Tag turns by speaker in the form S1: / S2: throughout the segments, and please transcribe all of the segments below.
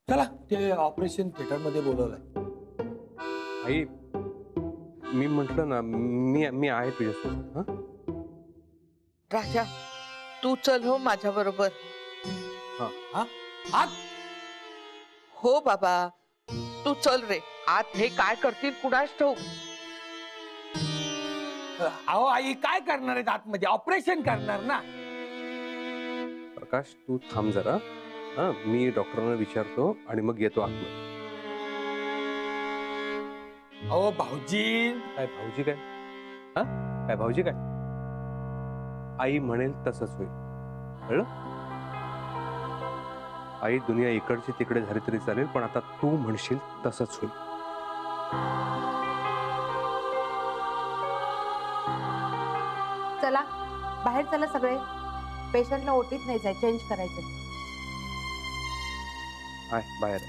S1: चला ते operation theatre मध्ये बोलवलंय.
S2: आई मी म्हंटल ना मी आहे तुझ्यासोबत. हा
S3: राजा तू चल हो माझ्या बरोबर.
S1: हा आत.
S3: हो बाबा तू चल रे आत. हे काय करतील कुणास ठाऊक.
S1: अहो आई काय करणार आहेत आतमध्ये? ऑपरेशन करणार ना.
S2: प्रकाश तू थांब जरा. हा मी डॉक्टरांना विचारतो आणि मग येतो आतमध्ये.
S1: अहो भाऊजी.
S2: काय भाऊजी काय? हा काय भाऊजी काय? आई म्हणेल तसंच होईल. कळलं? आई दुनिया इकडची तिकडे झाली तरी चालेल पण आता तू म्हणशील तसंच होईल.
S4: चला बाहेर चला सगळे. पेशंटला ओटीत नाही जाय, चेंज करायचं.
S2: आहे बाहेर.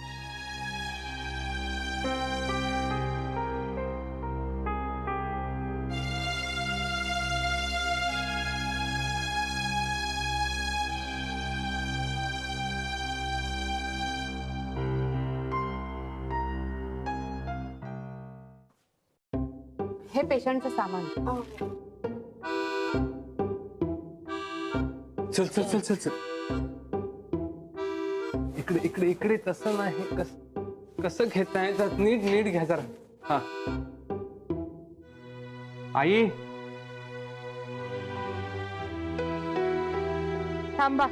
S4: हे पेशंटचं सामान.
S2: चल चल चल चल चल. इकडे इकडे इकडे. तसं नाही. कसं घेताय? नीट नीट घ्या जरा. हा आई
S4: थांबा.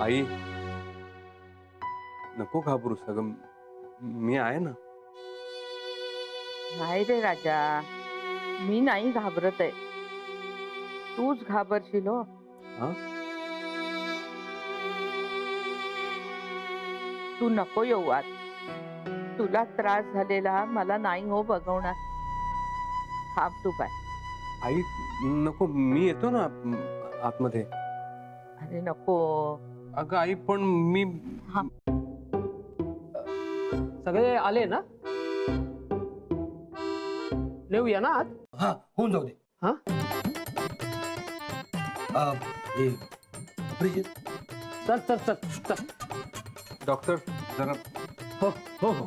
S2: आई नको घाबरू. सगळं मी आहे ना.
S3: नाही रे राजा मी नाही घाबरत आहे. तूच घाबरशील हो.
S2: हा
S3: तू नको येऊ आत. तुला त्रास झालेला मला नाही हो बघवणार. थांब तू काय.
S2: आई नको. मी येतो ना आतमध्ये.
S3: अरे नको.
S2: अगं आई पण मी.
S5: सगळे आले ना? नेऊया ना आत?
S1: हा होऊन जाऊ दे.
S5: हा
S1: हे ऑपरेशन.
S5: चल चल चल चल.
S2: डॉक्टर जरा.
S5: हो हो हो.